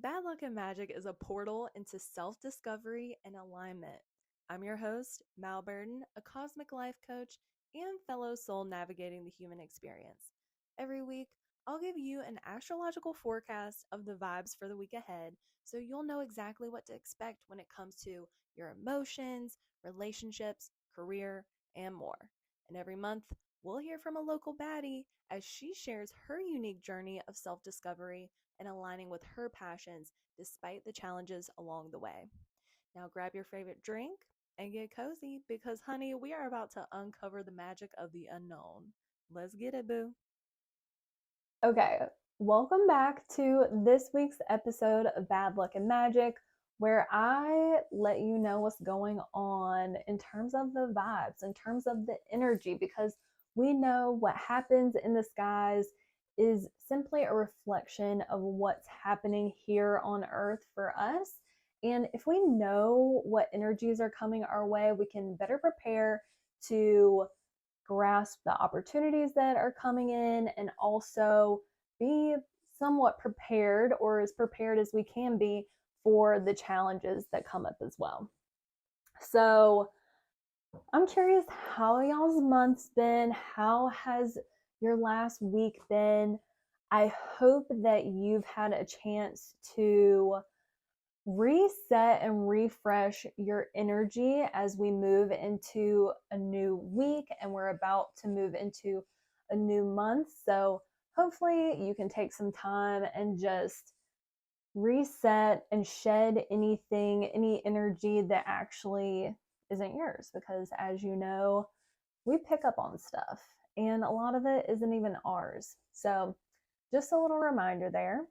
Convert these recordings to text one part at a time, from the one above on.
Bad Luck and Magic is a portal into self-discovery and alignment. I'm your host, Mal Burden, a cosmic life coach and fellow soul navigating the human experience. Every week, I'll give you an astrological forecast of the vibes for the week ahead so you'll know exactly what to expect when it comes to your emotions, relationships, career, and more. And every month, we'll hear from a local baddie as she shares her unique journey of self-discovery and aligning with her passions despite the challenges along the way. Now grab your favorite drink and get cozy because, honey, we are about to uncover the magic of the unknown. Let's get it, boo. Okay, welcome back to this week's episode of Bad Luck and Magic, where I let you know what's going on in terms of the vibes, in terms of the energy, because we know what happens in the skies is simply a reflection of what's happening here on Earth for us. And if we know what energies are coming our way, we can better prepare to grasp the opportunities that are coming in and also be somewhat prepared, or as prepared as we can be, for the challenges that come up as well. So I'm curious how y'all's month's been. How has your last week been? I hope that you've had a chance to reset and refresh your energy as we move into a new week and we're about to move into a new month. So hopefully you can take some time and just reset and shed anything, any energy that actually isn't yours, because as you know, we pick up on stuff and a lot of it isn't even ours. So just a little reminder there.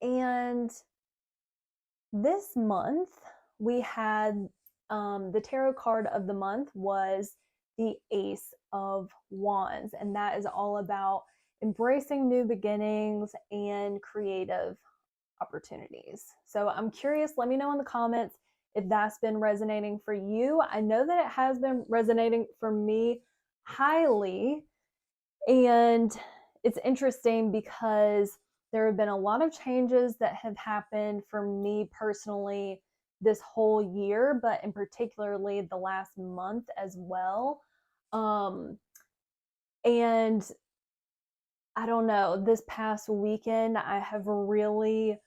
And this month, we had the tarot card of the month was the Ace of Wands, and that is all about embracing new beginnings and creative opportunities. So I'm curious, let me know in the comments if that's been resonating for you. I know that it has been resonating for me highly, and it's interesting because there have been a lot of changes that have happened for me personally this whole year, but in particularly the last month as well. And I don't know, this past weekend, I have really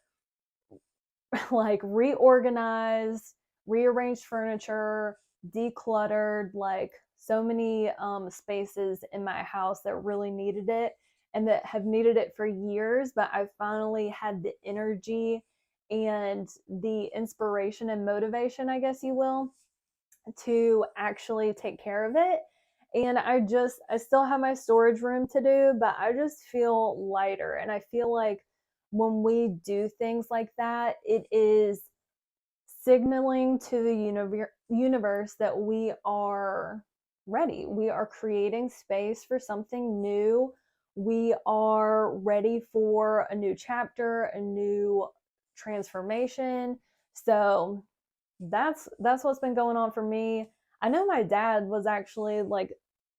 like reorganized, rearranged furniture, decluttered like so many spaces in my house that really needed it and that have needed it for years, but I finally had the energy and the inspiration and motivation, I guess you will, to actually take care of it. And I still have my storage room to do, but I just feel lighter. And I feel like when we do things like that, it is signaling to the universe that we are ready. We are creating space for something new. We are ready for a new chapter, a new transformation. So that's what's been going on for me. I know my dad was actually like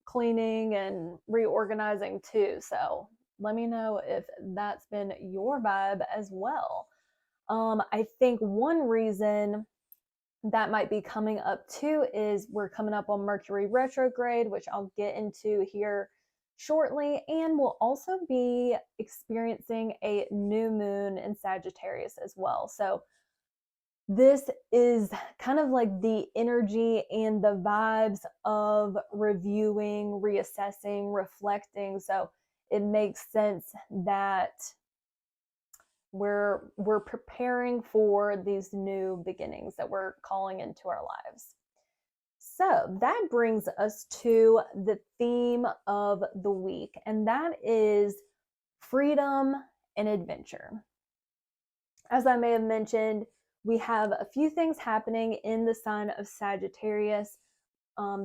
cleaning and reorganizing too. So let me know if that's been your vibe as well. I think one reason that might be coming up too is we're coming up on Mercury retrograde, which I'll get into here shortly, and we'll also be experiencing a new moon in Sagittarius as well. So this is kind of like the energy and the vibes of reviewing, reassessing, reflecting. So it makes sense that we're preparing for these new beginnings that we're calling into our lives. So that brings us to the theme of the week, and that is freedom and adventure. As I may have mentioned, we have a few things happening in the sign of Sagittarius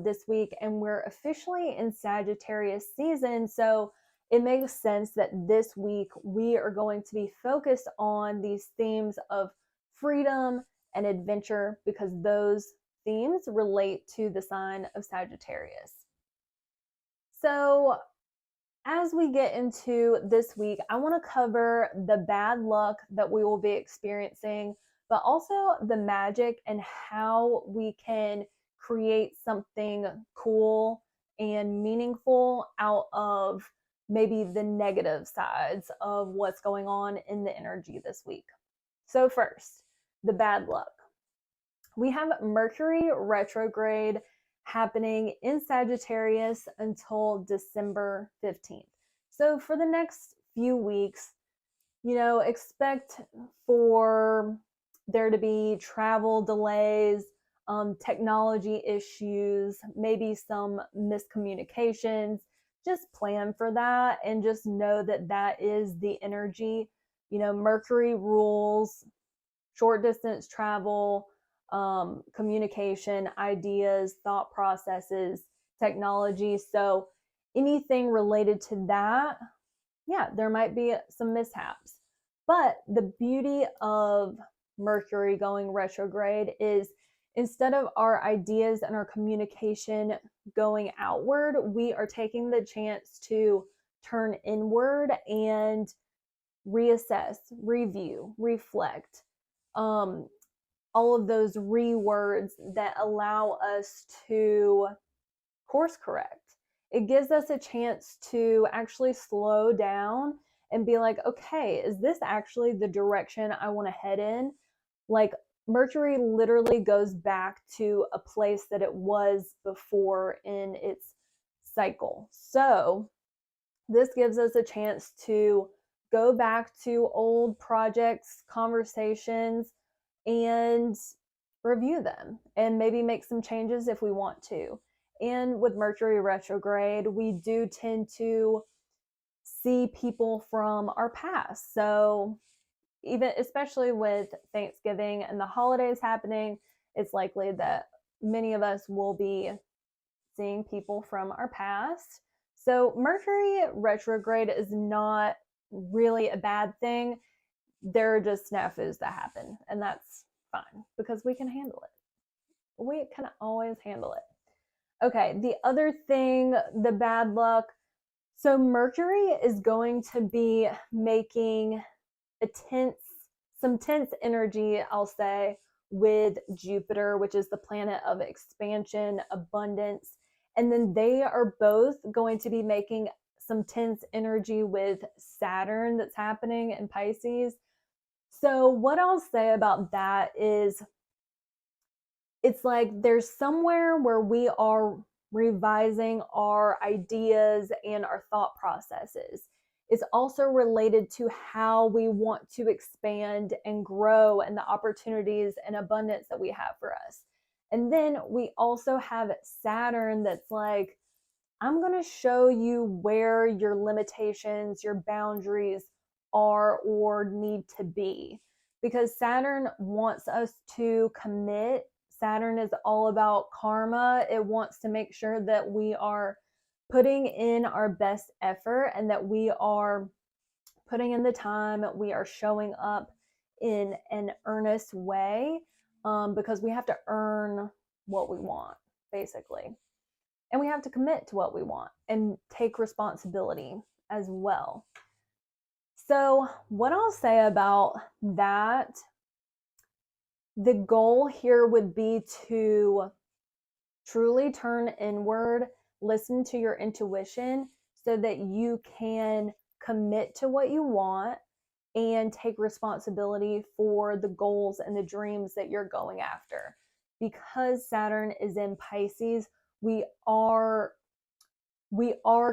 this week, and we're officially in Sagittarius season. So it makes sense that this week we are going to be focused on these themes of freedom and adventure because those themes relate to the sign of Sagittarius. So as we get into this week, I want to cover the bad luck that we will be experiencing, but also the magic and how we can create something cool and meaningful out of maybe the negative sides of what's going on in the energy this week. So, first, the bad luck. We have Mercury retrograde happening in Sagittarius until December 15th. So for the next few weeks, expect for there to be travel delays, technology issues, maybe some miscommunications. Just plan for that and just know that that is the energy. Mercury rules short distance travel, communication, ideas, thought processes, technology. So anything related to that, yeah, there might be some mishaps. But the beauty of Mercury going retrograde is instead of our ideas and our communication going outward, we are taking the chance to turn inward and reassess, review, reflect, um, all of those rewords that allow us to course correct. It gives us a chance to actually slow down and be like, okay, is this actually the direction I want to head in? Like, Mercury literally goes back to a place that it was before in its cycle. So, this gives us a chance to go back to old projects, conversations, and review them and maybe make some changes if we want to. And with Mercury retrograde, we do tend to see people from our past. So, even especially with Thanksgiving and the holidays happening, it's likely that many of us will be seeing people from our past. So, Mercury retrograde is not really a bad thing. There are just snafus that happen, and that's fine because we can handle it. We can always handle it. Okay, the other thing, the bad luck. So, Mercury is going to be making some tense energy, I'll say, with Jupiter, which is the planet of expansion, abundance. And then they are both going to be making some tense energy with Saturn that's happening in Pisces. So, what I'll say about that is it's like there's somewhere where we are revising our ideas and our thought processes. It's also related to how we want to expand and grow and the opportunities and abundance that we have for us. And then we also have Saturn that's like, I'm going to show you where your limitations, your boundaries are or need to be. Because Saturn wants us to commit. Saturn is all about karma. It wants to make sure that we are putting in our best effort and that we are putting in the time, we are showing up in an earnest way, because we have to earn what we want, basically. And we have to commit to what we want and take responsibility as well. So, what I'll say about that, the goal here would be to truly turn inward, listen to your intuition so that you can commit to what you want and take responsibility for the goals and the dreams that you're going after. Because Saturn is in Pisces, we are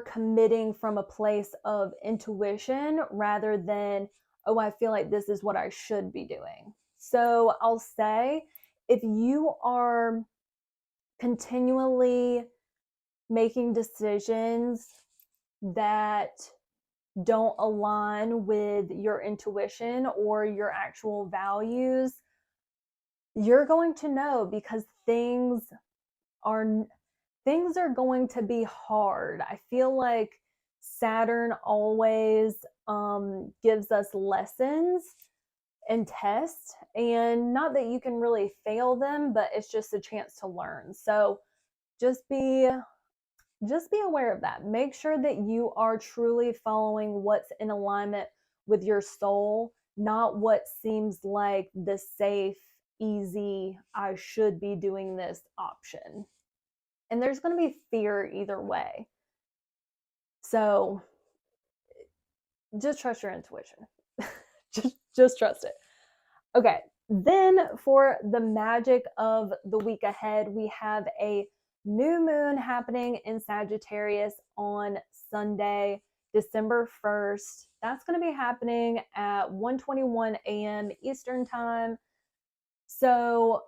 committing from a place of intuition rather than, oh, I feel like this is what I should be doing. So I'll say, if you are continually making decisions that don't align with your intuition or your actual values, you're going to know, because are going to be hard. I feel like Saturn always gives us lessons and tests, and not that you can really fail them, but it's just a chance to learn. So just be just be aware of that. Make sure that you are truly following what's in alignment with your soul, not what seems like the safe, easy, I should be doing this option. And there's going to be fear either way. So just trust your intuition. just trust it. Okay, then for the magic of the week ahead, we have a new moon happening in Sagittarius on Sunday, December 1st. That's going to be happening at 1:21 a.m. Eastern Time. So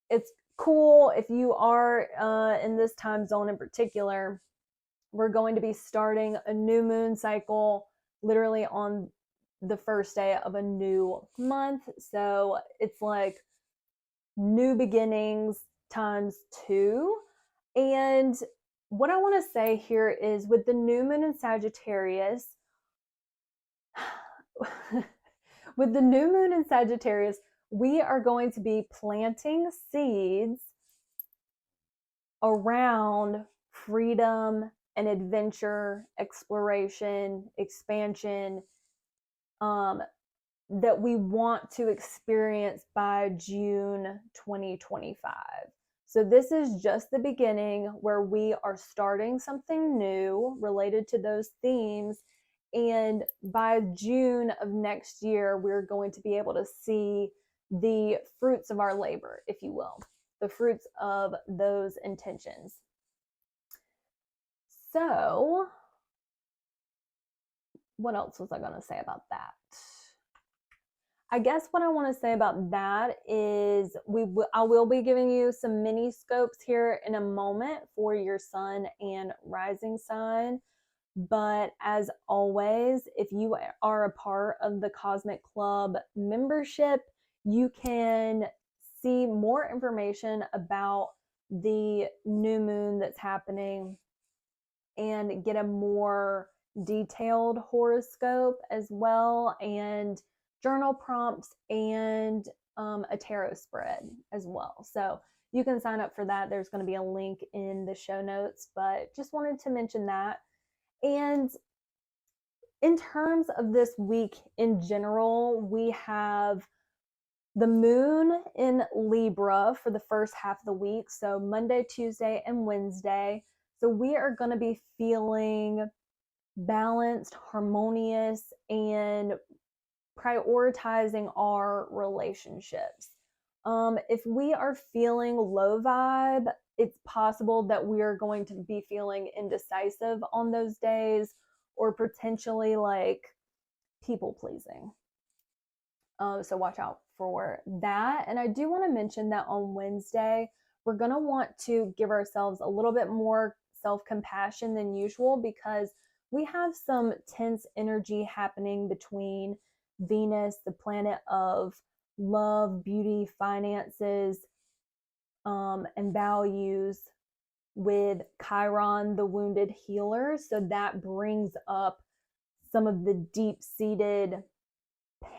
it's cool if you are in this time zone in particular. We're going to be starting a new moon cycle literally on the first day of a new month. So it's like new beginnings times 2. And what I want to say here is with the new moon in Sagittarius, with the new moon in Sagittarius, we are going to be planting seeds around freedom and adventure, exploration, expansion, that we want to experience by June 2025. So this is just the beginning where we are starting something new related to those themes. And by June of next year, we're going to be able to see the fruits of our labor, if you will, the fruits of those intentions. So what else was I going to say about that? I guess what I want to say about that is I will be giving you some mini scopes here in a moment for your sun and rising sign. But as always, if you are a part of the Cosmic Club membership, you can see more information about the new moon that's happening and get a more detailed horoscope as well, and journal prompts, and a tarot spread as well. So you can sign up for that. There's going to be a link in the show notes, but just wanted to mention that. And in terms of this week in general, we have the moon in Libra for the first half of the week. So Monday, Tuesday, and Wednesday. So we are going to be feeling balanced, harmonious, and prioritizing our relationships. If we are feeling low vibe, it's possible that we are going to be feeling indecisive on those days, or potentially like people pleasing. So watch out for that. And I do want to mention that on Wednesday, we're going to want to give ourselves a little bit more self-compassion than usual, because we have some tense energy happening between Venus, the planet of love, beauty, finances, and values, with Chiron, the wounded healer. So that brings up some of the deep-seated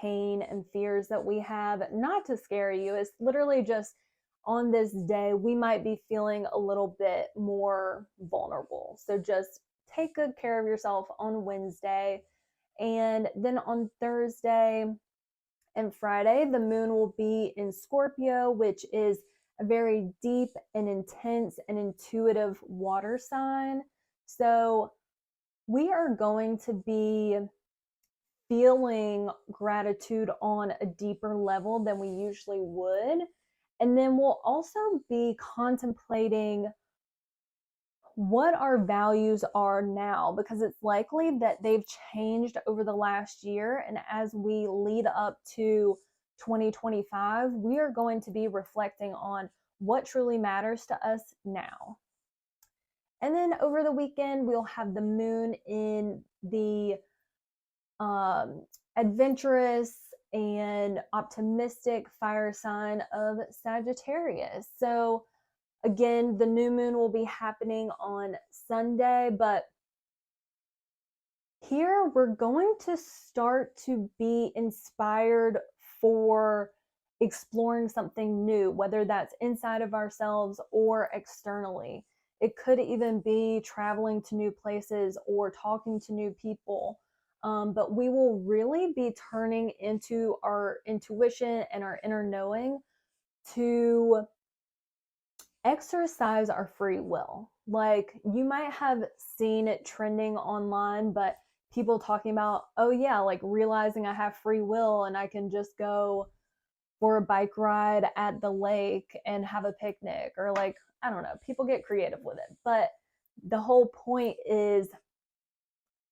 pain and fears that we have. Not to scare you, it's literally just on this day we might be feeling a little bit more vulnerable. So just take good care of yourself on Wednesday. And then on Thursday and Friday, the moon will be in Scorpio, which is a very deep and intense and intuitive water sign. So we are going to be feeling gratitude on a deeper level than we usually would. And then we'll also be contemplating what our values are now, because it's likely that they've changed over the last year. And as we lead up to 2025, we are going to be reflecting on what truly matters to us now. And then over the weekend, we'll have the moon in the adventurous and optimistic fire sign of Sagittarius. So again, the new moon will be happening on Sunday, but here we're going to start to be inspired for exploring something new, whether that's inside of ourselves or externally. It could even be traveling to new places or talking to new people. But we will really be turning into our intuition and our inner knowing to exercise our free will. Like, you might have seen it trending online, but people talking about, oh yeah, like realizing I have free will and I can just go for a bike ride at the lake and have a picnic, or like, I don't know, people get creative with it. But the whole point is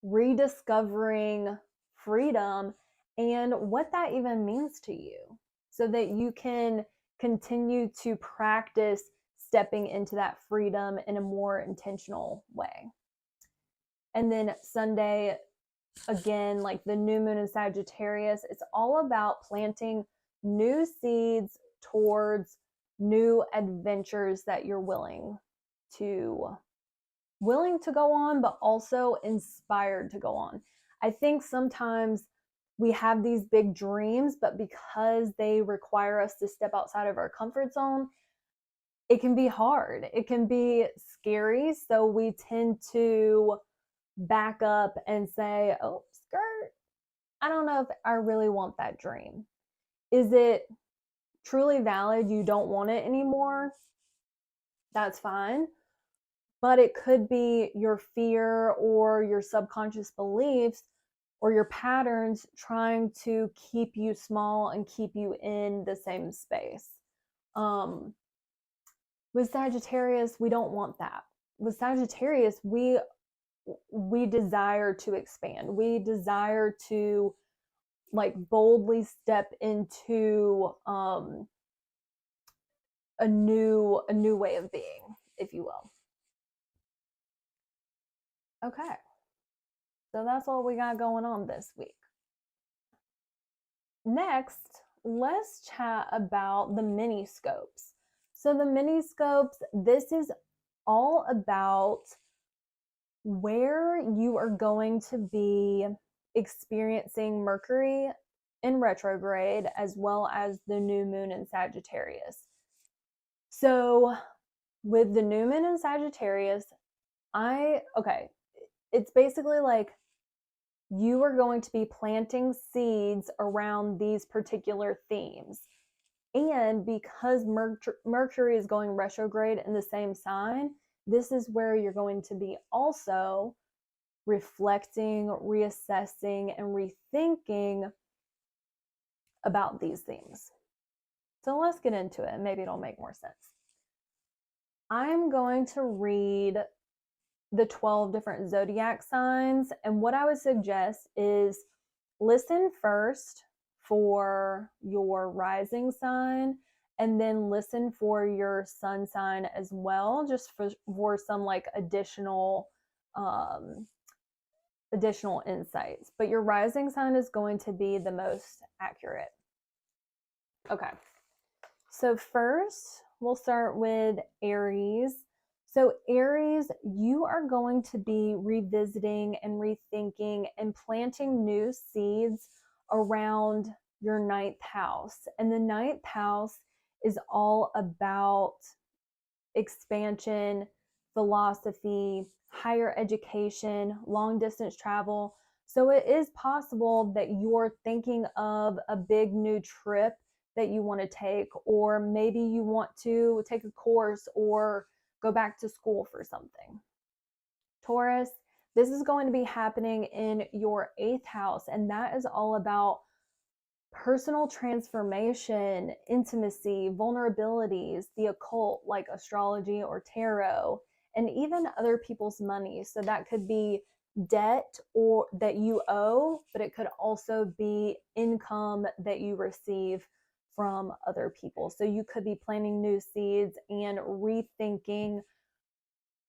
rediscovering freedom and what that even means to you, so that you can continue to practice stepping into that freedom in a more intentional way. And then Sunday, again, like the new moon in Sagittarius, it's all about planting new seeds towards new adventures that you're to willing to go on, but also inspired to go on. I think sometimes we have these big dreams, but because they require us to step outside of our comfort zone, it can be hard. It can be scary. So we tend to back up and say, oh, skirt, I don't know if I really want that dream. Is it truly valid? You don't want it anymore? That's fine. But it could be your fear or your subconscious beliefs or your patterns trying to keep you small and keep you in the same space. With Sagittarius, we don't want that. With Sagittarius, we desire to expand. We desire to like boldly step into a new way of being, if you will. Okay. So that's what we got going on this week. Next, let's chat about the mini scopes. So the mini scopes, this is all about where you are going to be experiencing Mercury in retrograde, as well as the new moon in Sagittarius. So with the new moon in Sagittarius, it's basically like you are going to be planting seeds around these particular themes. And because Mercury is going retrograde in the same sign, this is where you're going to be also reflecting, reassessing, and rethinking about these themes. So let's get into it. Maybe it'll make more sense. I'm going to read the 12 different zodiac signs. And what I would suggest is listen first for your rising sign, and then listen for your sun sign as well, just for some like additional insights. But your rising sign is going to be the most accurate. Okay. So first, we'll start with Aries. So Aries, you are going to be revisiting and rethinking and planting new seeds around your ninth house. And the ninth house is all about expansion, philosophy, higher education, long distance travel. So it is possible that you're thinking of a big new trip that you want to take, or maybe you want to take a course or go back to school for something. Taurus, this is going to be happening in your 8th house, and that is all about personal transformation, intimacy, vulnerabilities, the occult like astrology or tarot, and even other people's money. So that could be debt or that you owe, but it could also be income that you receive from other people. So you could be planting new seeds and rethinking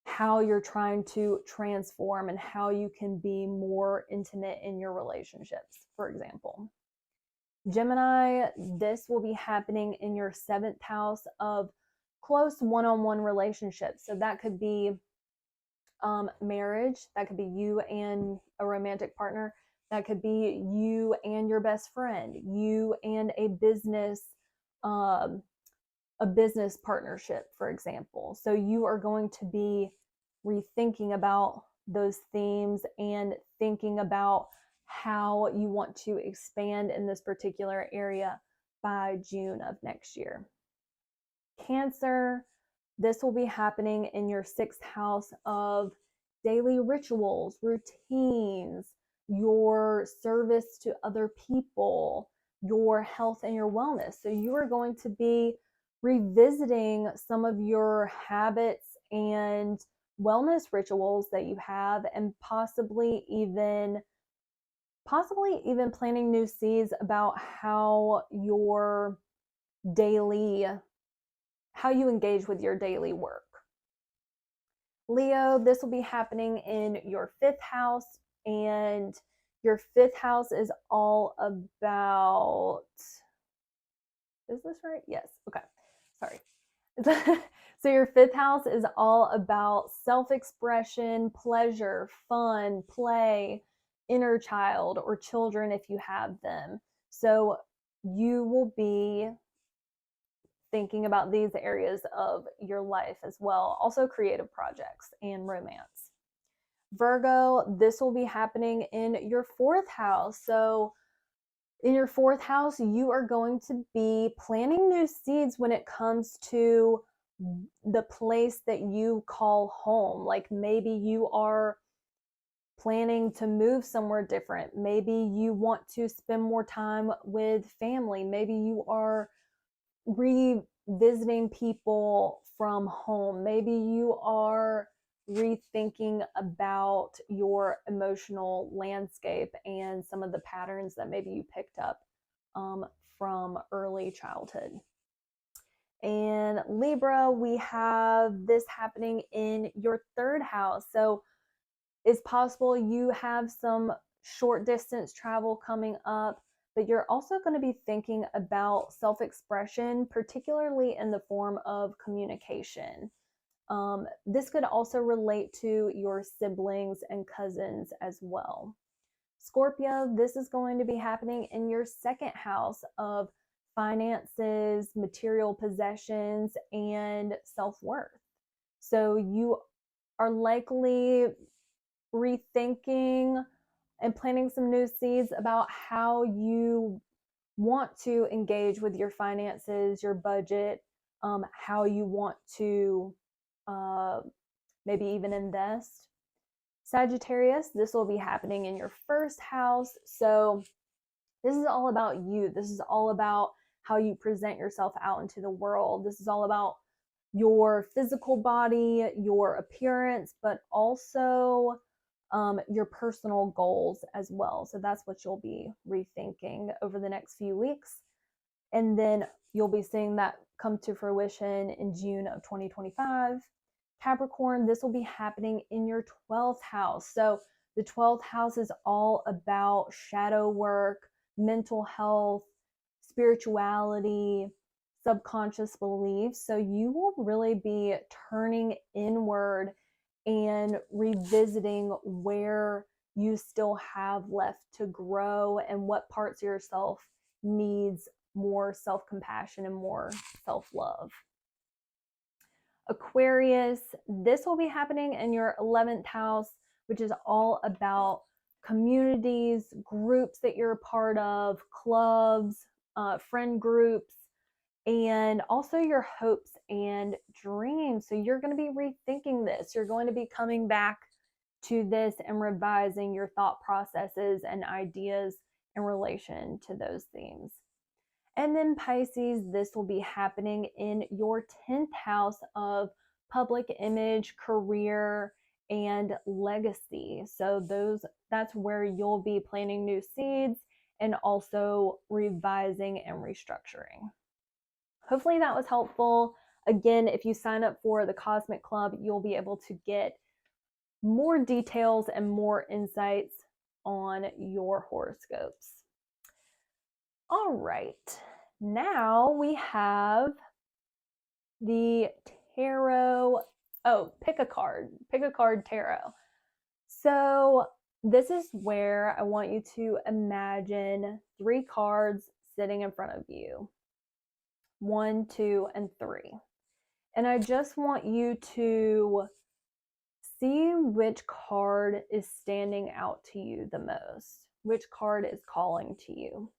how you're trying to transform and how you can be more intimate in your relationships, for example. Gemini, this will be happening in your 7th house of close one-on-one relationships. So that could be marriage, that could be you and a romantic partner, that could be you and your best friend, you and a business a business partnership, for example. So you are going to be rethinking about those themes and thinking about how you want to expand in this particular area by June of next year. Cancer, this will be happening in your 6th house of daily rituals, routines, your service to other people, your health and your wellness. So you are going to be revisiting some of your habits and wellness rituals that you have, and possibly even planting new seeds about how you engage with your daily work. Leo, this will be happening in your 5th house, and your 5th house is all about, is this right? Yes. Okay. Sorry. So your 5th house is all about self-expression, pleasure, fun, play, inner child, or children if you have them. So you will be thinking about these areas of your life as well. Also creative projects and romance. Virgo, this will be happening in your 4th house. So in your 4th house, you are going to be planting new seeds when it comes to the place that you call home. Like maybe you are planning to move somewhere different. Maybe you want to spend more time with family. Maybe you are revisiting people from home. Maybe you are rethinking about your emotional landscape and some of the patterns that maybe you picked up from early childhood. And Libra, we have this happening in your 3rd house. So it's possible you have some short distance travel coming up, but you're also going to be thinking about self-expression, particularly in the form of communication. This could also relate to your siblings and cousins as well. Scorpio, this is going to be happening in your 2nd house of finances, material possessions, and self-worth. So you are likely rethinking and planting some new seeds about how you want to engage with your finances, your budget, how you want to maybe even invest. Sagittarius, this will be happening in your 1st house. So this is all about you. This is all about how you present yourself out into the world. This is all about your physical body, your appearance, but also your personal goals as well. So that's what you'll be rethinking over the next few weeks. And then you'll be seeing that come to fruition in June of 2025. Capricorn, this will be happening in your 12th house. So the 12th house is all about shadow work, mental health, spirituality, subconscious beliefs. So you will really be turning inward and revisiting where you still have left to grow and what parts of yourself needs more self-compassion and more self-love. Aquarius, this will be happening in your 11th house, which is all about communities, groups that you're a part of, clubs, friend groups, and also your hopes and dreams. So you're going to be rethinking this. You're going to be coming back to this and revising your thought processes and ideas in relation to those themes. And then Pisces, this will be happening in your 10th house of public image, career, and legacy. So that's where you'll be planting new seeds and also revising and restructuring. Hopefully that was helpful. Again, if you sign up for the Cosmic Club, you'll be able to get more details and more insights on your horoscopes. All right, now we have the tarot. Oh, pick a card tarot. So this is where I want you to imagine 3 cards sitting in front of you. 1, 2, and 3. And I just want you to see which card is standing out to you the most. Which card is calling to you?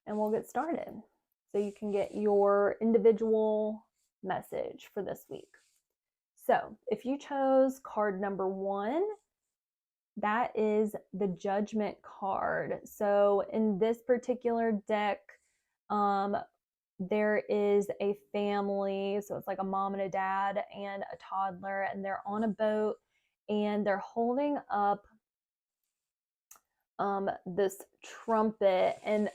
And we'll get started so you can get your individual message for this week. So if you chose card number 1, that is the Judgment card. So in this particular deck, there is a family. So it's like a mom and a dad and a toddler, and they're on a boat and they're holding up this trumpet. And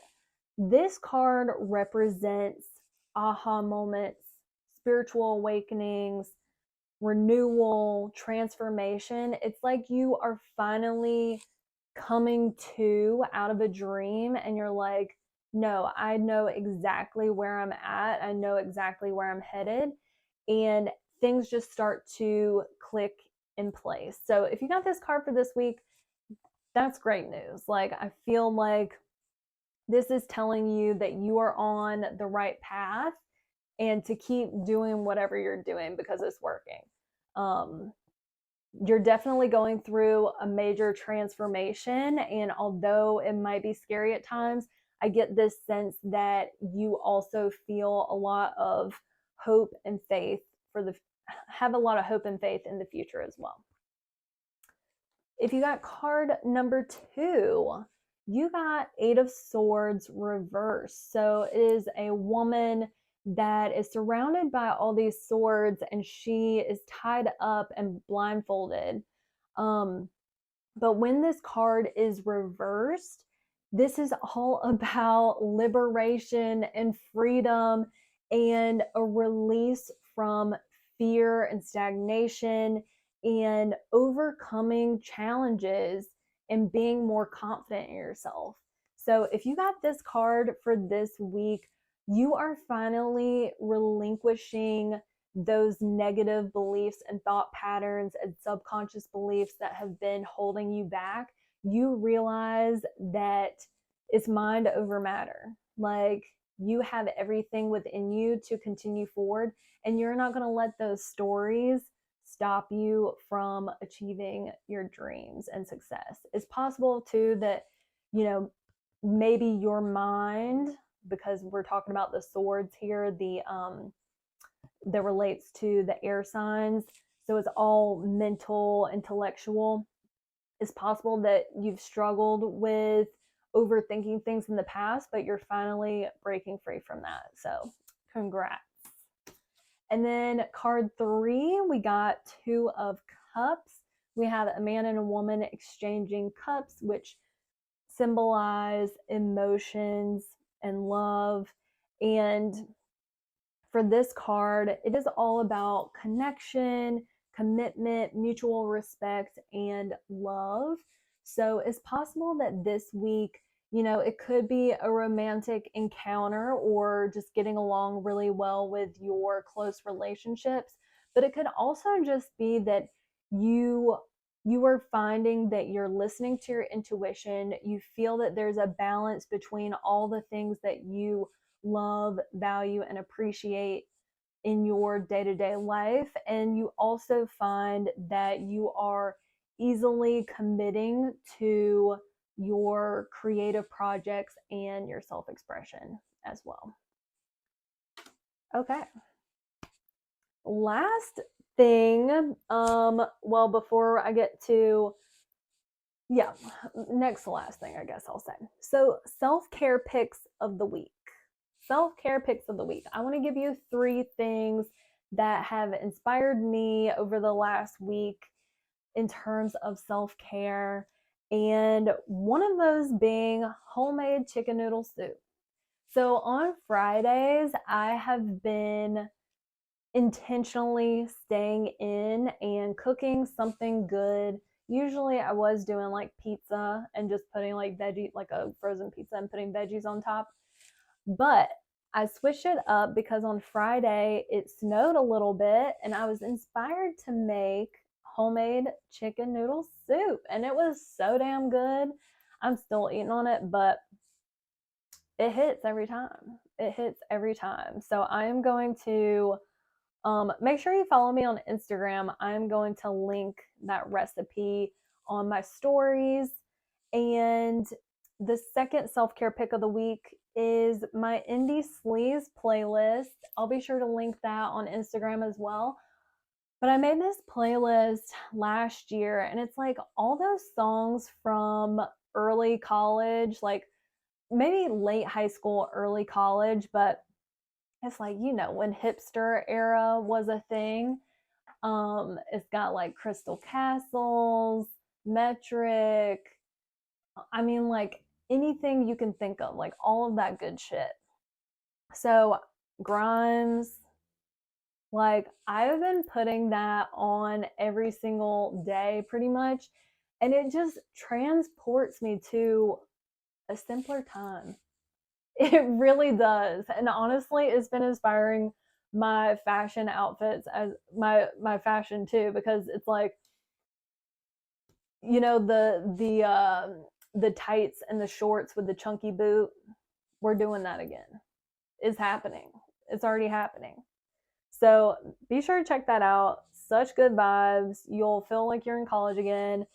this card represents aha moments, spiritual awakenings, renewal, transformation. It's like you are finally coming to out of a dream and you're like, no, I know exactly where I'm at. I know exactly where I'm headed. And things just start to click in place. So if you got this card for this week, that's great news. Like, I feel like this is telling you that you are on the right path and to keep doing whatever you're doing because it's working. You're definitely going through a major transformation, and although it might be scary at times, I get this sense that you also feel a lot of hope and faith have a lot of hope and faith in the future as well. If you got card number 2, you got 8 of Swords reversed. So it is a woman that is surrounded by all these swords and she is tied up and blindfolded. But when this card is reversed, this is all about liberation and freedom and a release from fear and stagnation and overcoming challenges and being more confident in yourself. So if you got this card for this week, you are finally relinquishing those negative beliefs and thought patterns and subconscious beliefs that have been holding you back. You realize that it's mind over matter. Like, you have everything within you to continue forward, and you're not going to let those stories stop you from achieving your dreams and success. It's possible too that, maybe your mind, because we're talking about the swords here, that relates to the air signs. So it's all mental, intellectual. It's possible that you've struggled with overthinking things in the past, but you're finally breaking free from that. So congrats. And then card 3, we got 2 of Cups. We have a man and a woman exchanging cups, which symbolize emotions and love. And for this card, it is all about connection, commitment, mutual respect, and love. So it's possible that this week, it could be a romantic encounter or just getting along really well with your close relationships. But it could also just be that you are finding that you're listening to your intuition. You feel that there's a balance between all the things that you love, value, and appreciate in your day-to-day life. And you also find that you are easily committing to your creative projects and your self-expression as well. Okay. Last thing, before I get to next to last thing, I guess I'll say. So, self-care picks of the week. Self-care picks of the week. I want to give you 3 things that have inspired me over the last week in terms of self-care, and one of those being homemade chicken noodle soup. So on Fridays, I have been intentionally staying in and cooking something good. Usually I was doing like pizza and just putting like a frozen pizza and putting veggies on top. But I switched it up because on Friday it snowed a little bit and I was inspired to make homemade chicken noodle soup, and it was so damn good. I'm still eating on it, but it hits every time. It hits every time. So I am going to make sure you follow me on Instagram. I'm going to link that recipe on my stories. And the second self-care pick of the week is my Indie Sleaze playlist. I'll be sure to link that on Instagram as well. But I made this playlist last year, and it's like all those songs from early college, like maybe late high school, early college, but it's like, when hipster era was a thing. It's got like Crystal Castles, Metric. I mean, like anything you can think of, like all of that good shit. So, Grimes, like I've been putting that on every single day pretty much. And it just transports me to a simpler time. It really does. And honestly, it's been inspiring my fashion outfits as my fashion too, because it's like, the tights and the shorts with the chunky boot, we're doing that again. It's happening. It's already happening. So be sure to check that out. Such good vibes. You'll feel like you're in college again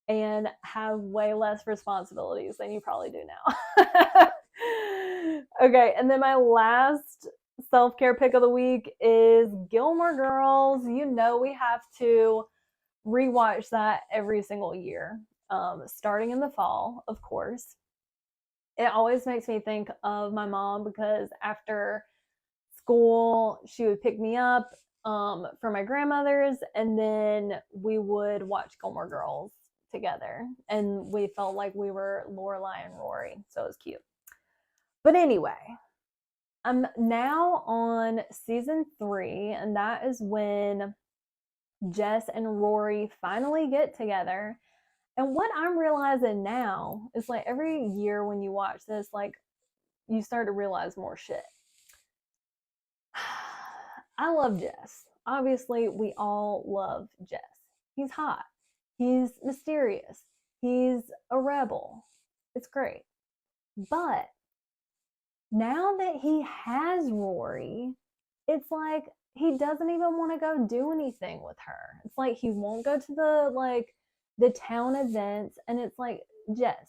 and have way less responsibilities than you probably do now. Okay, and then my last self-care pick of the week is Gilmore Girls. We have to rewatch that every single year, starting in the fall, of course. It always makes me think of my mom because after school, she would pick me up for my grandmother's, and then we would watch Gilmore Girls together, and we felt like we were Lorelai and Rory, so it was cute. But anyway, I'm now on season 3, and that is when Jess and Rory finally get together. And what I'm realizing now is like every year when you watch this, like you start to realize more shit. I love Jess. Obviously, we all love Jess. He's hot. He's mysterious. He's a rebel. It's great. But now that he has Rory, it's like he doesn't even want to go do anything with her. It's like he won't go to the town events, and it's like, Jess,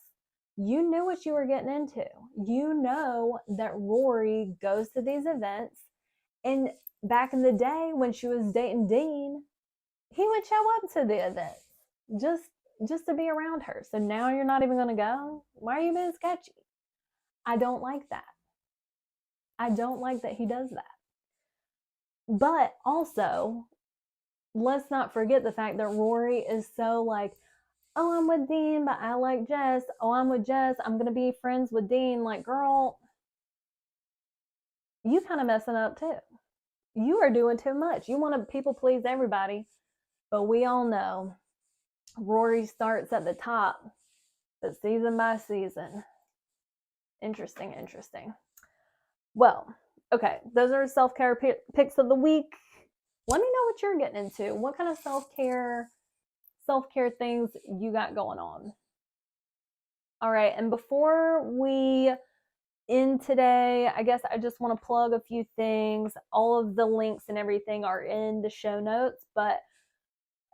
you knew what you were getting into. You know that Rory goes to these events, and back in the day when she was dating Dean, he would show up to the events just to be around her. So now you're not even going to go? Why are you being sketchy? I don't like that. I don't like that he does that. But also, let's not forget the fact that Rory is so like, oh, I'm with Dean, but I like Jess. Oh, I'm with Jess. I'm going to be friends with Dean. Like, girl, you kind of messing up too. You are doing too much. You want to people please everybody. But we all know Rory starts at the top, but season by season. Interesting. Well, okay, those are self-care picks of the week. Let me know what you're getting into. What kind of self-care things you got going on? All right, and before we end today, I guess I just want to plug a few things. All of the links and everything are in the show notes, but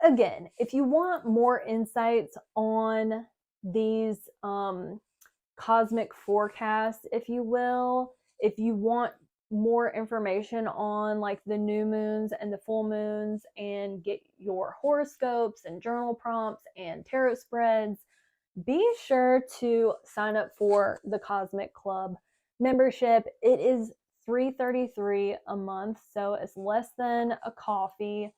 again, if you want more insights on these cosmic forecasts, if you will, if you want more information on like the new moons and the full moons and get your horoscopes and journal prompts and tarot spreads, be sure to sign up for the Cosmic Club membership. It is $3.33 a month, so it's less than a coffee.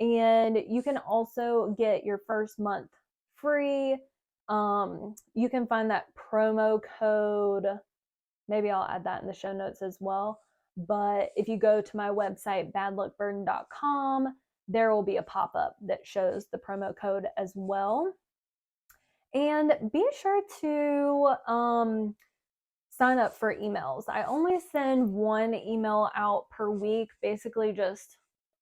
And you can also get your first month free. You can find that promo code. Maybe I'll add that in the show notes as well. But if you go to my website, badluckburden.com, there will be a pop-up that shows the promo code as well. And be sure to sign up for emails. I only send one email out per week, basically just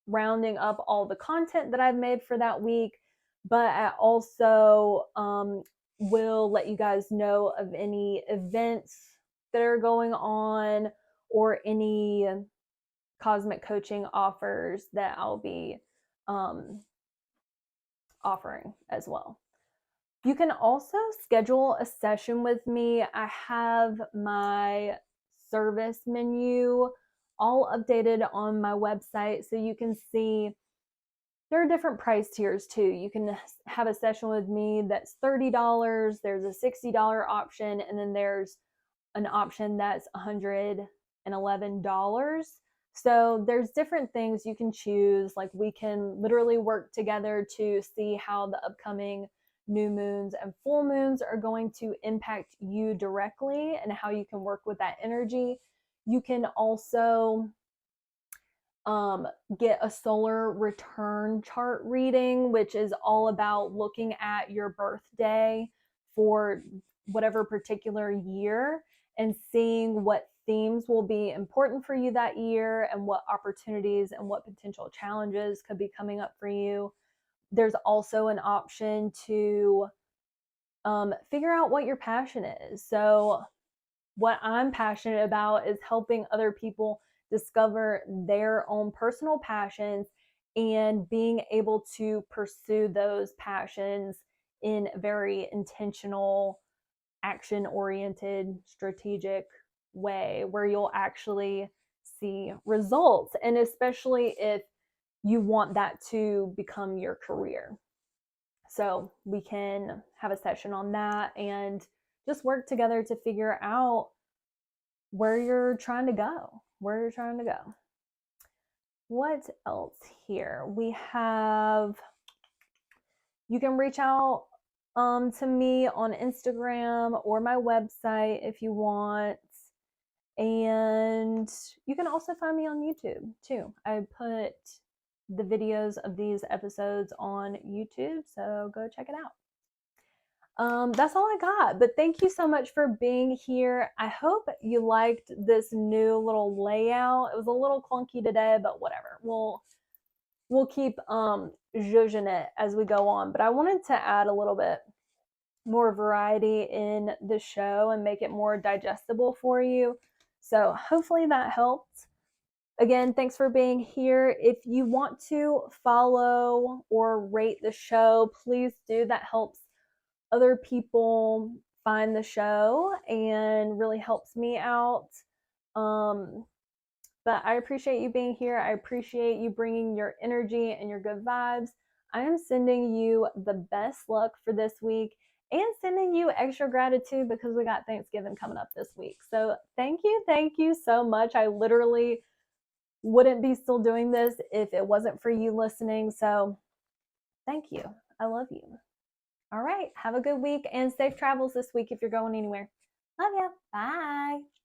rounding up all the content that I've made for that week. But I also will let you guys know of any events that are going on or any cosmic coaching offers that I'll be offering as well. You can also schedule a session with me. I have my service menu all updated on my website, so you can see there are different price tiers too. You can have a session with me that's $30, there's a $60 option, and then there's an option that's $111. So there's different things you can choose. Like we can literally work together to see how the upcoming new moons and full moons are going to impact you directly and how you can work with that energy. You can also get a solar return chart reading, which is all about looking at your birthday for whatever particular year and seeing what themes will be important for you that year and what opportunities and what potential challenges could be coming up for you. There's also an option to figure out what your passion is. So what I'm passionate about is helping other people discover their own personal passions and being able to pursue those passions in a very intentional, action oriented, strategic way where you'll actually see results. And especially if you want that to become your career. So we can have a session on that and just work together to figure out where you're trying to go, What else here? We have, you can reach out to me on Instagram or my website if you want. And you can also find me on YouTube too. I put the videos of these episodes on YouTube, so go check it out. That's all I got, but thank you so much for being here. I hope you liked this new little layout. It was a little clunky today, but whatever. We'll keep zhuzhing it as we go on, but I wanted to add a little bit more variety in the show and make it more digestible for you. So hopefully that helped. Again, thanks for being here. If you want to follow or rate the show, please do. That helps other people find the show and really helps me out. But I appreciate you being here. I appreciate you bringing your energy and your good vibes. I am sending you the best luck for this week and sending you extra gratitude because we got Thanksgiving coming up this week. So thank you so much. I literally wouldn't be still doing this if it wasn't for you listening. So thank you. I love you. All right. Have a good week and safe travels this week if you're going anywhere. Love ya. Bye.